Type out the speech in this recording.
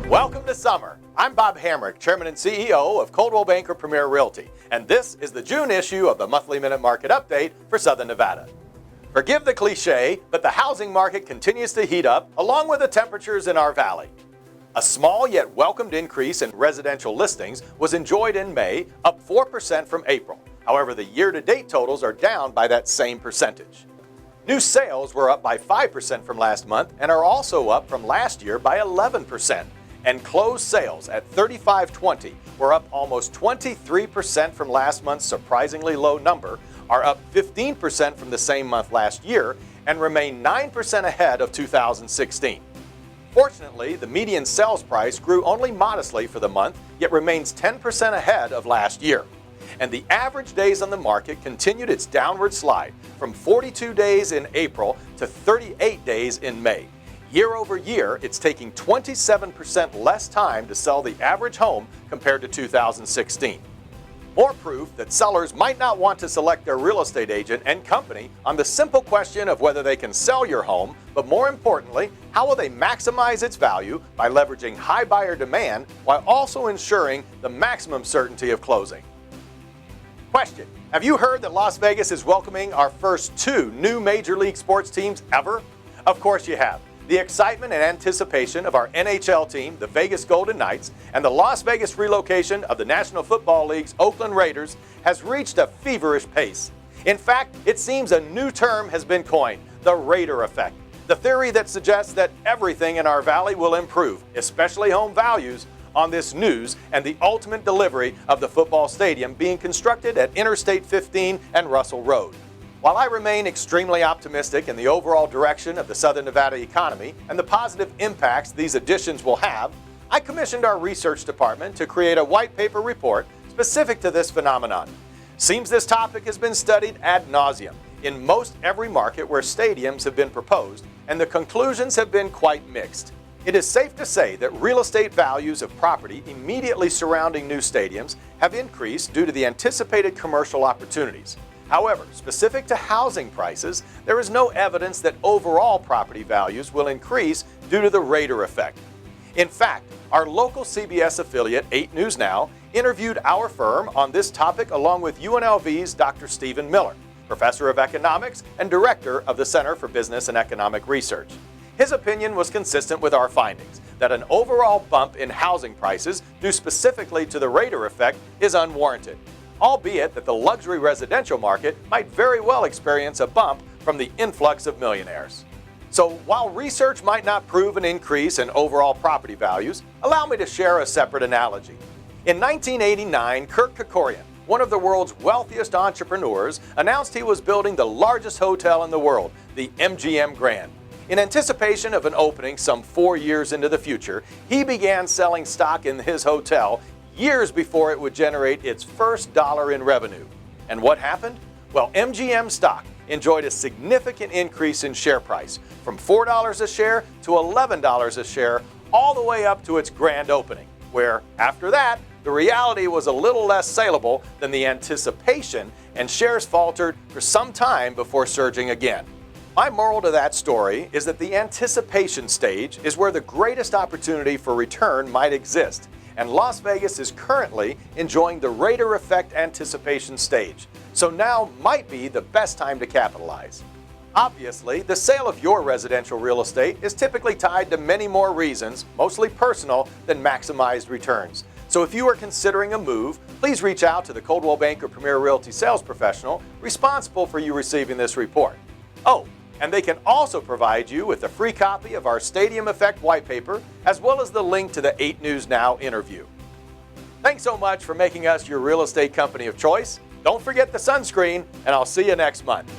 Welcome to summer. I'm Bob Hamrick, Chairman and CEO of Coldwell Banker Premier Realty, and this is the June issue of the Monthly Minute Market Update for Southern Nevada. Forgive the cliche, but the housing market continues to heat up along with the temperatures in our valley. A small yet welcomed increase in residential listings was enjoyed in May, up 4% from April. However, the year-to-date totals are down by that same percentage. New sales were up by 5% from last month and are also up from last year by 11%. And closed sales at 3520 were up almost 23% from last month's surprisingly low number, are up 15% from the same month last year, and remain 9% ahead of 2016. Fortunately, the median sales price grew only modestly for the month, yet remains 10% ahead of last year. And the average days on the market continued its downward slide from 42 days in April to 38 days in May. Year over year, it's taking 27% less time to sell the average home compared to 2016. More proof that sellers might not want to select their real estate agent and company on the simple question of whether they can sell your home, but more importantly, how will they maximize its value by leveraging high buyer demand while also ensuring the maximum certainty of closing. Question: have you heard that Las Vegas is welcoming our first 2 new Major League sports teams ever? Of course you have. The excitement and anticipation of our NHL team, the Vegas Golden Knights, and the Las Vegas relocation of the National Football League's Oakland Raiders has reached a feverish pace. In fact, it seems a new term has been coined, the Raider effect, the theory that suggests that everything in our valley will improve, especially home values, on this news and the ultimate delivery of the football stadium being constructed at Interstate 15 and Russell Road. While I remain extremely optimistic in the overall direction of the Southern Nevada economy and the positive impacts these additions will have, I commissioned our research department to create a white paper report specific to this phenomenon. Seems this topic has been studied ad nauseum in most every market where stadiums have been proposed, and the conclusions have been quite mixed. It is safe to say that real estate values of property immediately surrounding new stadiums have increased due to the anticipated commercial opportunities. However, specific to housing prices, there is no evidence that overall property values will increase due to the Raider effect. In fact, our local CBS affiliate, 8 News Now, interviewed our firm on this topic along with UNLV's Dr. Stephen Miller, professor of economics and director of the Center for Business and Economic Research. His opinion was consistent with our findings, that an overall bump in housing prices due specifically to the Raider effect is unwarranted, albeit that the luxury residential market might very well experience a bump from the influx of millionaires. So while research might not prove an increase in overall property values, allow me to share a separate analogy. In 1989, Kirk Kerkorian, one of the world's wealthiest entrepreneurs, announced he was building the largest hotel in the world, the MGM Grand. In anticipation of an opening some 4 years into the future, he began selling stock in his hotel years before it would generate its first dollar in revenue. And what happened? Well, MGM stock enjoyed a significant increase in share price, from $4 a share to $11 a share, all the way up to its grand opening, where, after that, the reality was a little less saleable than the anticipation, and shares faltered for some time before surging again. My moral to that story is that the anticipation stage is where the greatest opportunity for return might exist, and Las Vegas is currently enjoying the Raider effect anticipation stage, so now might be the best time to capitalize. Obviously, the sale of your residential real estate is typically tied to many more reasons, mostly personal, than maximized returns. So if you are considering a move, please reach out to the Coldwell Banker Premier Realty sales professional responsible for you receiving this report. Oh, and they can also provide you with a free copy of our Stadium Effect white paper, as well as the link to the 8 News Now interview. Thanks so much for making us your real estate company of choice. Don't forget the sunscreen, and I'll see you next month.